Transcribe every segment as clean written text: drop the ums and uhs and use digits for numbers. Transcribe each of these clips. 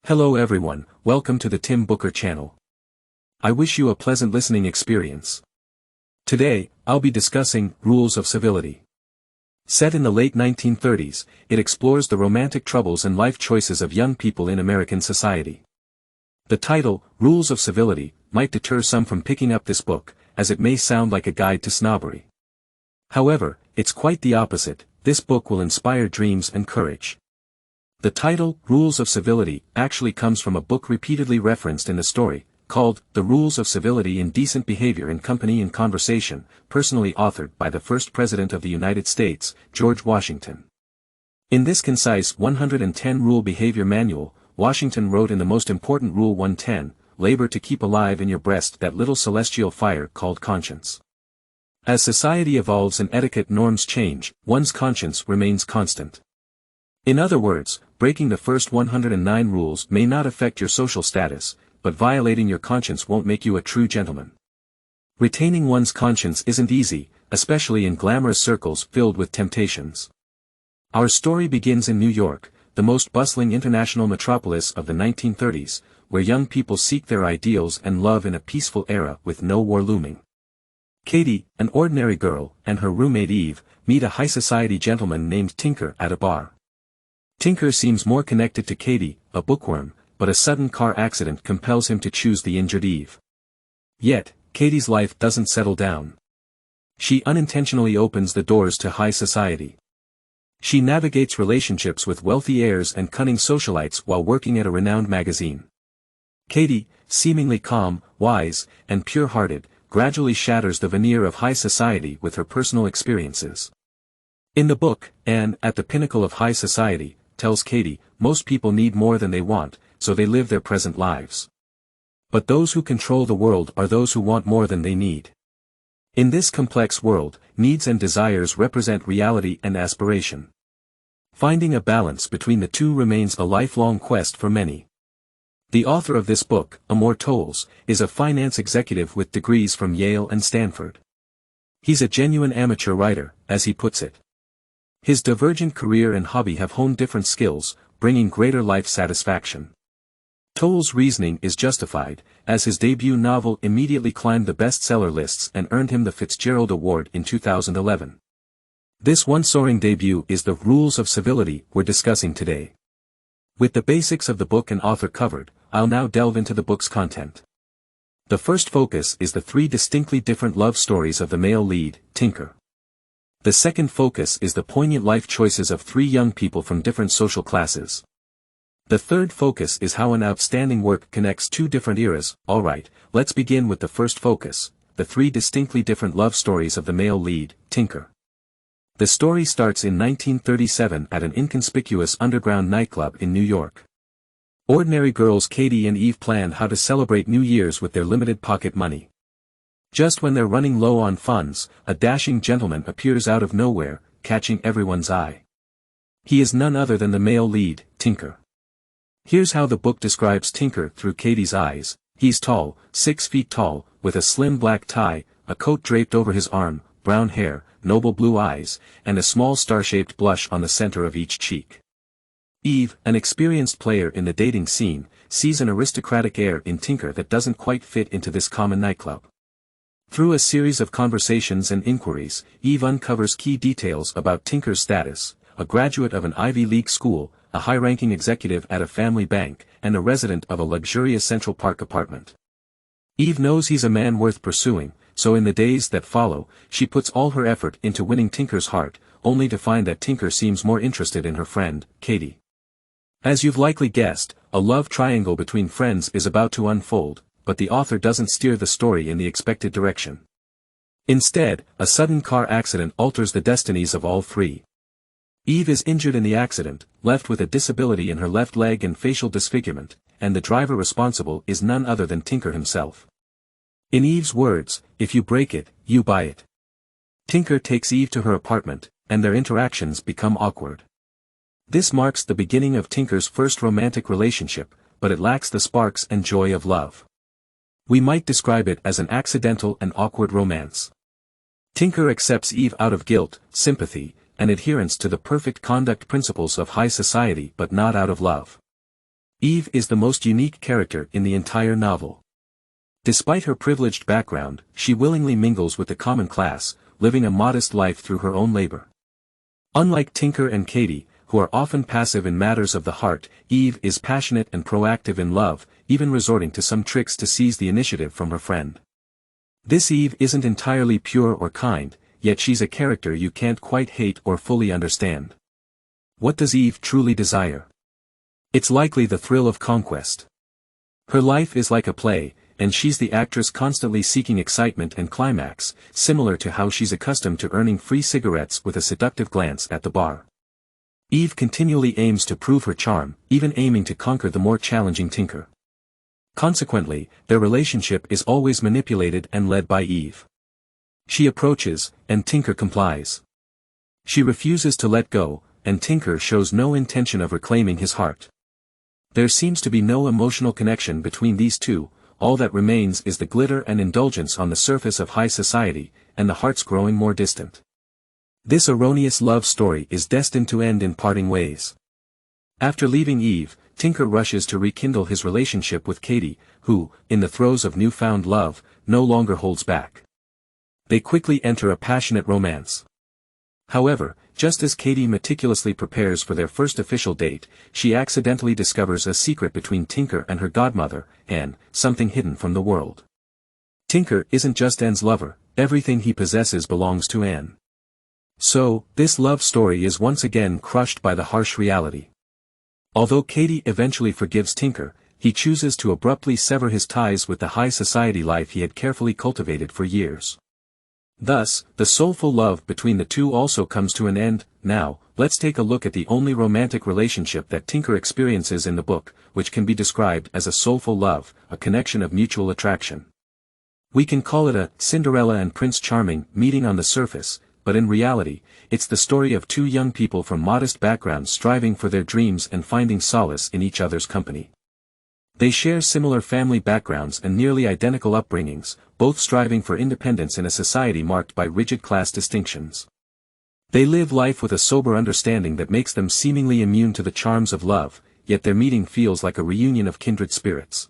Hello everyone, welcome to the Tim Booker channel. I wish you a pleasant listening experience. Today, I'll be discussing Rules of Civility. Set in the late 1930s, it explores the romantic troubles and life choices of young people in American society. The title, Rules of Civility, might deter some from picking up this book, as it may sound like a guide to snobbery. However, it's quite the opposite. This book will inspire dreams and courage. The title, Rules of Civility, actually comes from a book repeatedly referenced in the story, called The Rules of Civility in Decent Behavior in Company and Conversation, personally authored by the first President of the United States, George Washington. In this concise 110-rule behavior manual, Washington wrote in the most important Rule 110, labor to keep alive in your breast that little celestial fire called conscience. As society evolves and etiquette norms change, one's conscience remains constant. In other words, breaking the first 109 rules may not affect your social status, but violating your conscience won't make you a true gentleman. Retaining one's conscience isn't easy, especially in glamorous circles filled with temptations. Our story begins in New York, the most bustling international metropolis of the 1930s, where young people seek their ideals and love in a peaceful era with no war looming. Katie, an ordinary girl, and her roommate Eve, meet a high-society gentleman named Tinker at a bar. Tinker seems more connected to Katie, a bookworm, but a sudden car accident compels him to choose the injured Eve. Yet, Katie's life doesn't settle down. She unintentionally opens the doors to high society. She navigates relationships with wealthy heirs and cunning socialites while working at a renowned magazine. Katie, seemingly calm, wise, and pure-hearted, gradually shatters the veneer of high society with her personal experiences. In the book, Anne, at the pinnacle of high society, tells Katie, most people need more than they want, so they live their present lives. But those who control the world are those who want more than they need. In this complex world, needs and desires represent reality and aspiration. Finding a balance between the two remains a lifelong quest for many. The author of this book, Amor Towles, is a finance executive with degrees from Yale and Stanford. He's a genuine amateur writer, as he puts it. His divergent career and hobby have honed different skills, bringing greater life satisfaction. Towles' reasoning is justified, as his debut novel immediately climbed the bestseller lists and earned him the Fitzgerald Award in 2011. This one-soaring debut is the Rules of Civility we're discussing today. With the basics of the book and author covered, I'll now delve into the book's content. The first focus is the three distinctly different love stories of the male lead, Tinker. The second focus is the poignant life choices of three young people from different social classes. The third focus is how an outstanding work connects two different eras. Alright, let's begin with the first focus, the three distinctly different love stories of the male lead, Tinker. The story starts in 1937 at an inconspicuous underground nightclub in New York. Ordinary girls Katie and Eve plan how to celebrate New Year's with their limited pocket money. Just when they're running low on funds, a dashing gentleman appears out of nowhere, catching everyone's eye. He is none other than the male lead, Tinker. Here's how the book describes Tinker through Katie's eyes. He's tall, 6 feet tall, with a slim black tie, a coat draped over his arm, brown hair, noble blue eyes, and a small star-shaped blush on the center of each cheek. Eve, an experienced player in the dating scene, sees an aristocratic air in Tinker that doesn't quite fit into this common nightclub. Through a series of conversations and inquiries, Eve uncovers key details about Tinker's status, a graduate of an Ivy League school, a high-ranking executive at a family bank, and a resident of a luxurious Central Park apartment. Eve knows he's a man worth pursuing, so in the days that follow, she puts all her effort into winning Tinker's heart, only to find that Tinker seems more interested in her friend, Katie. As you've likely guessed, a love triangle between friends is about to unfold, but the author doesn't steer the story in the expected direction. Instead, a sudden car accident alters the destinies of all three. Eve is injured in the accident, left with a disability in her left leg and facial disfigurement, and the driver responsible is none other than Tinker himself. In Eve's words, if you break it, you buy it. Tinker takes Eve to her apartment, and their interactions become awkward. This marks the beginning of Tinker's first romantic relationship, but it lacks the sparks and joy of love. We might describe it as an accidental and awkward romance. Tinker accepts Eve out of guilt, sympathy, and adherence to the perfect conduct principles of high society but not out of love. Eve is the most unique character in the entire novel. Despite her privileged background, she willingly mingles with the common class, living a modest life through her own labor. Unlike Tinker and Katie, who are often passive in matters of the heart, Eve is passionate and proactive in love, even resorting to some tricks to seize the initiative from her friend. This Eve isn't entirely pure or kind, yet she's a character you can't quite hate or fully understand. What does Eve truly desire? It's likely the thrill of conquest. Her life is like a play, and she's the actress constantly seeking excitement and climax, similar to how she's accustomed to earning free cigarettes with a seductive glance at the bar. Eve continually aims to prove her charm, even aiming to conquer the more challenging Tinker. Consequently, their relationship is always manipulated and led by Eve. She approaches, and Tinker complies. She refuses to let go, and Tinker shows no intention of reclaiming his heart. There seems to be no emotional connection between these two, all that remains is the glitter and indulgence on the surface of high society, and the hearts growing more distant. This erroneous love story is destined to end in parting ways. After leaving Eve, Tinker rushes to rekindle his relationship with Katie, who, in the throes of newfound love, no longer holds back. They quickly enter a passionate romance. However, just as Katie meticulously prepares for their first official date, she accidentally discovers a secret between Tinker and her godmother, Anne, something hidden from the world. Tinker isn't just Anne's lover, everything he possesses belongs to Anne. So, this love story is once again crushed by the harsh reality. Although Katie eventually forgives Tinker, he chooses to abruptly sever his ties with the high society life he had carefully cultivated for years. Thus, the soulful love between the two also comes to an end. Now, let's take a look at the only romantic relationship that Tinker experiences in the book, which can be described as a soulful love, a connection of mutual attraction. We can call it a Cinderella and Prince Charming meeting on the surface, but in reality, it's the story of two young people from modest backgrounds striving for their dreams and finding solace in each other's company. They share similar family backgrounds and nearly identical upbringings, both striving for independence in a society marked by rigid class distinctions. They live life with a sober understanding that makes them seemingly immune to the charms of love, yet their meeting feels like a reunion of kindred spirits.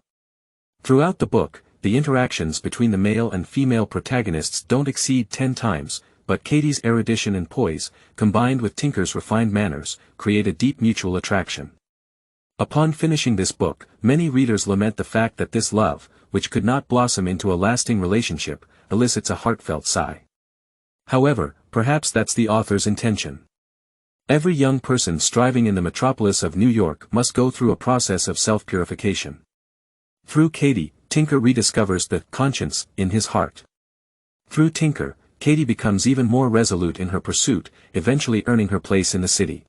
Throughout the book, the interactions between the male and female protagonists don't exceed 10 times, but Katie's erudition and poise, combined with Tinker's refined manners, create a deep mutual attraction. Upon finishing this book, many readers lament the fact that this love, which could not blossom into a lasting relationship, elicits a heartfelt sigh. However, perhaps that's the author's intention. Every young person striving in the metropolis of New York must go through a process of self-purification. Through Katie, Tinker rediscovers the conscience in his heart. Through Tinker, Katie becomes even more resolute in her pursuit, eventually earning her place in the city.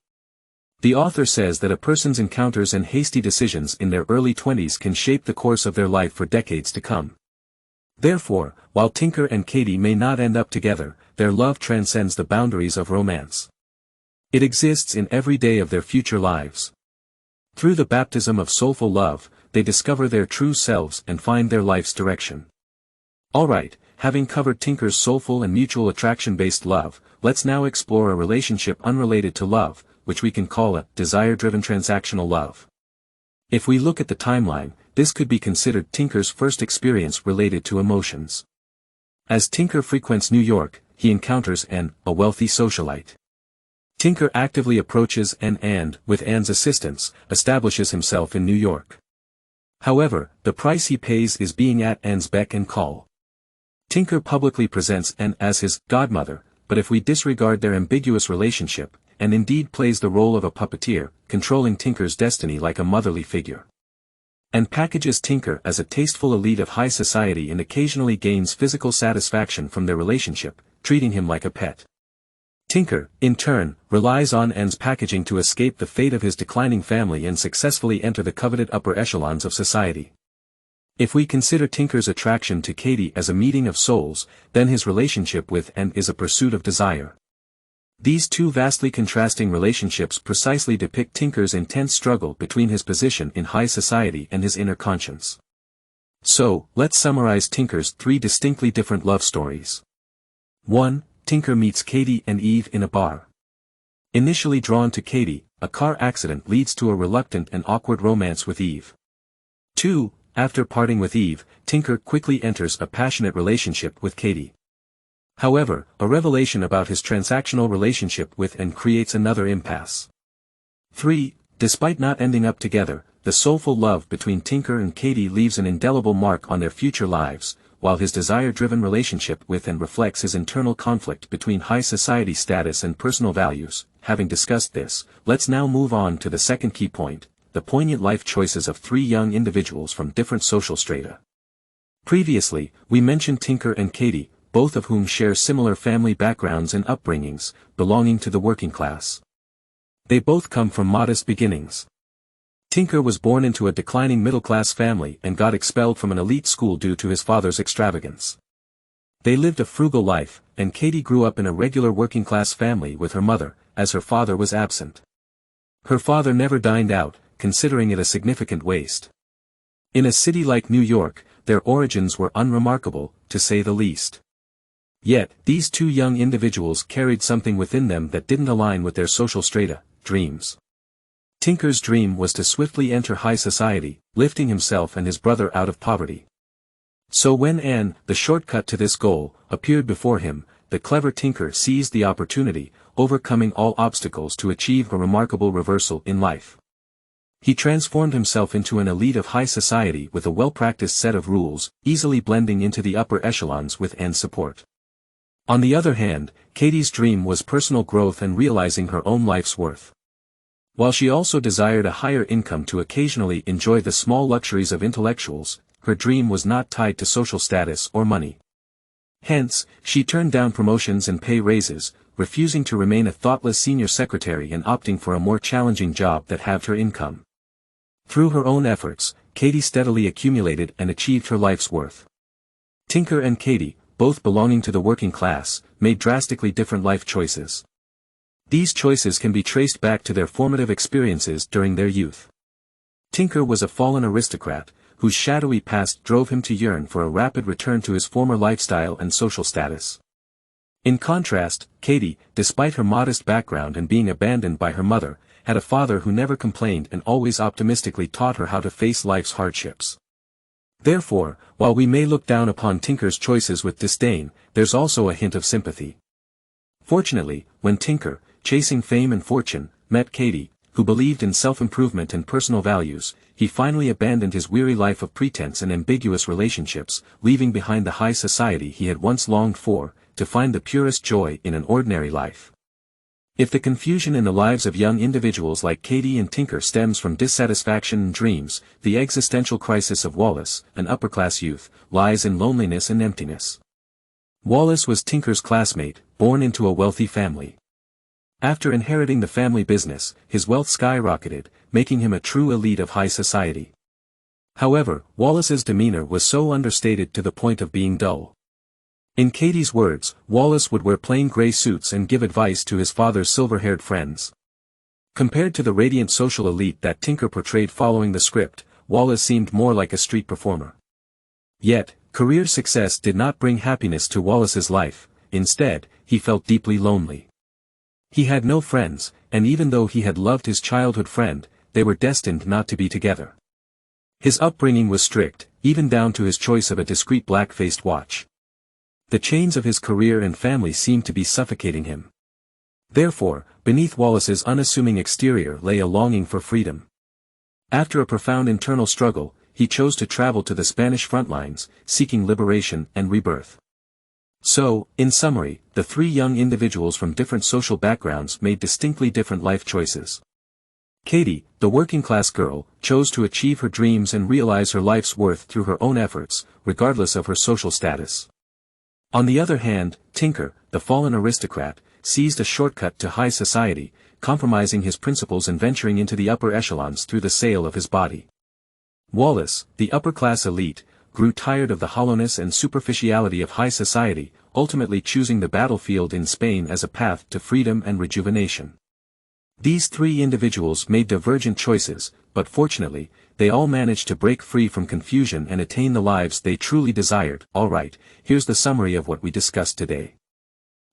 The author says that a person's encounters and hasty decisions in their early 20s can shape the course of their life for decades to come. Therefore, while Tinker and Katie may not end up together, their love transcends the boundaries of romance. It exists in every day of their future lives. Through the baptism of soulful love, they discover their true selves and find their life's direction. Alright, having covered Tinker's soulful and mutual attraction-based love, let's now explore a relationship unrelated to love, which we can call a desire-driven transactional love. If we look at the timeline, this could be considered Tinker's first experience related to emotions. As Tinker frequents New York, he encounters Anne, a wealthy socialite. Tinker actively approaches Anne and, with Anne's assistance, establishes himself in New York. However, the price he pays is being at Anne's beck and call. Tinker publicly presents Anne as his godmother, but if we disregard their ambiguous relationship, Anne indeed plays the role of a puppeteer, controlling Tinker's destiny like a motherly figure. Anne packages Tinker as a tasteful elite of high society and occasionally gains physical satisfaction from their relationship, treating him like a pet. Tinker, in turn, relies on Anne's packaging to escape the fate of his declining family and successfully enter the coveted upper echelons of society. If we consider Tinker's attraction to Katie as a meeting of souls, then his relationship with Anne is a pursuit of desire. These two vastly contrasting relationships precisely depict Tinker's intense struggle between his position in high society and his inner conscience. So, let's summarize Tinker's three distinctly different love stories. 1. Tinker meets Katie and Eve in a bar. Initially drawn to Katie, a car accident leads to a reluctant and awkward romance with Eve. 2. After parting with Eve, Tinker quickly enters a passionate relationship with Katie. However, a revelation about his transactional relationship with Anne creates another impasse. 3. Despite not ending up together, the soulful love between Tinker and Katie leaves an indelible mark on their future lives, while his desire-driven relationship with Anne reflects his internal conflict between high society status and personal values. Having discussed this, let's now move on to the second key point, the poignant life choices of three young individuals from different social strata. Previously, we mentioned Tinker and Katie, both of whom share similar family backgrounds and upbringings, belonging to the working class. They both come from modest beginnings. Tinker was born into a declining middle-class family and got expelled from an elite school due to his father's extravagance. They lived a frugal life, and Katie grew up in a regular working-class family with her mother, as her father was absent. Her father never dined out, considering it a significant waste. In a city like New York, their origins were unremarkable, to say the least. Yet, these two young individuals carried something within them that didn't align with their social strata: dreams. Tinker's dream was to swiftly enter high society, lifting himself and his brother out of poverty. So when Anne, the shortcut to this goal, appeared before him, the clever Tinker seized the opportunity, overcoming all obstacles to achieve a remarkable reversal in life. He transformed himself into an elite of high society with a well-practiced set of rules, easily blending into the upper echelons with Anne's support. On the other hand, Katie's dream was personal growth and realizing her own life's worth. While she also desired a higher income to occasionally enjoy the small luxuries of intellectuals, her dream was not tied to social status or money. Hence, she turned down promotions and pay raises, refusing to remain a thoughtless senior secretary and opting for a more challenging job that halved her income. Through her own efforts, Katie steadily accumulated and achieved her life's worth. Tinker and Katie, both belonging to the working class, made drastically different life choices. These choices can be traced back to their formative experiences during their youth. Tinker was a fallen aristocrat, whose shadowy past drove him to yearn for a rapid return to his former lifestyle and social status. In contrast, Katie, despite her modest background and being abandoned by her mother, had a father who never complained and always optimistically taught her how to face life's hardships. Therefore, while we may look down upon Tinker's choices with disdain, there's also a hint of sympathy. Fortunately, when Tinker, chasing fame and fortune, met Katie, who believed in self-improvement and personal values, he finally abandoned his weary life of pretense and ambiguous relationships, leaving behind the high society he had once longed for, to find the purest joy in an ordinary life. If the confusion in the lives of young individuals like Katie and Tinker stems from dissatisfaction and dreams, the existential crisis of Wallace, an upper-class youth, lies in loneliness and emptiness. Wallace was Tinker's classmate, born into a wealthy family. After inheriting the family business, his wealth skyrocketed, making him a true elite of high society. However, Wallace's demeanor was so understated to the point of being dull. In Katie's words, Wallace would wear plain gray suits and give advice to his father's silver-haired friends. Compared to the radiant social elite that Tinker portrayed following the script, Wallace seemed more like a street performer. Yet, career success did not bring happiness to Wallace's life. Instead, he felt deeply lonely. He had no friends, and even though he had loved his childhood friend, they were destined not to be together. His upbringing was strict, even down to his choice of a discreet black-faced watch. The chains of his career and family seemed to be suffocating him. Therefore, beneath Wallace's unassuming exterior lay a longing for freedom. After a profound internal struggle, he chose to travel to the Spanish front lines, seeking liberation and rebirth. So, in summary, the three young individuals from different social backgrounds made distinctly different life choices. Katie, the working-class girl, chose to achieve her dreams and realize her life's worth through her own efforts, regardless of her social status. On the other hand, Tinker, the fallen aristocrat, seized a shortcut to high society, compromising his principles and venturing into the upper echelons through the sale of his body. Wallace, the upper-class elite, grew tired of the hollowness and superficiality of high society, ultimately choosing the battlefield in Spain as a path to freedom and rejuvenation. These three individuals made divergent choices, but fortunately, they all managed to break free from confusion and attain the lives they truly desired. Alright, here's the summary of what we discussed today.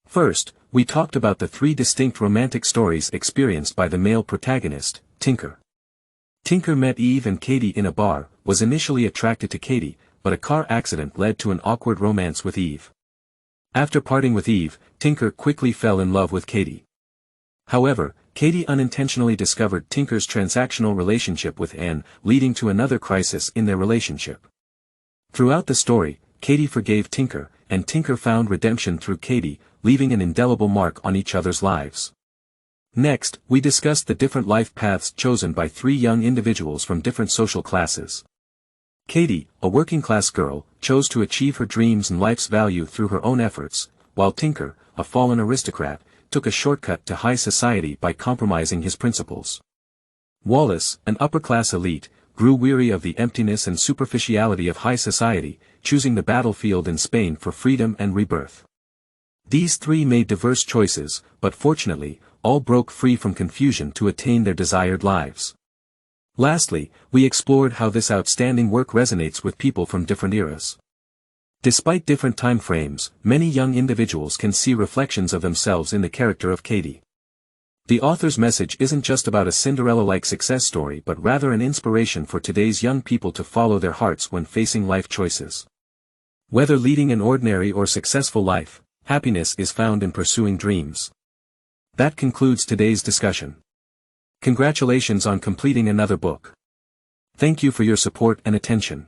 First, we talked about the three distinct romantic stories experienced by the male protagonist, Tinker. Tinker met Eve and Katie in a bar, was initially attracted to Katie, but a car accident led to an awkward romance with Eve. After parting with Eve, Tinker quickly fell in love with Katie. However, Katie unintentionally discovered Tinker's transactional relationship with Anne, leading to another crisis in their relationship. Throughout the story, Katie forgave Tinker, and Tinker found redemption through Katie, leaving an indelible mark on each other's lives. Next, we discussed the different life paths chosen by three young individuals from different social classes. Katie, a working-class girl, chose to achieve her dreams and life's value through her own efforts, while Tinker, a fallen aristocrat, took a shortcut to high society by compromising his principles. Wallace, an upper-class elite, grew weary of the emptiness and superficiality of high society, choosing the battlefield in Spain for freedom and rebirth. These three made diverse choices, but fortunately, all broke free from confusion to attain their desired lives. Lastly, we explored how this outstanding work resonates with people from different eras. Despite different time frames, many young individuals can see reflections of themselves in the character of Katie. The author's message isn't just about a Cinderella-like success story but rather an inspiration for today's young people to follow their hearts when facing life choices. Whether leading an ordinary or successful life, happiness is found in pursuing dreams. That concludes today's discussion. Congratulations on completing another book. Thank you for your support and attention.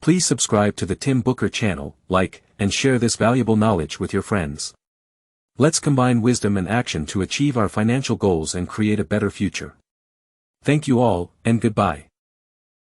Please subscribe to the Tim Booker channel, like, and share this valuable knowledge with your friends. Let's combine wisdom and action to achieve our financial goals and create a better future. Thank you all, and goodbye.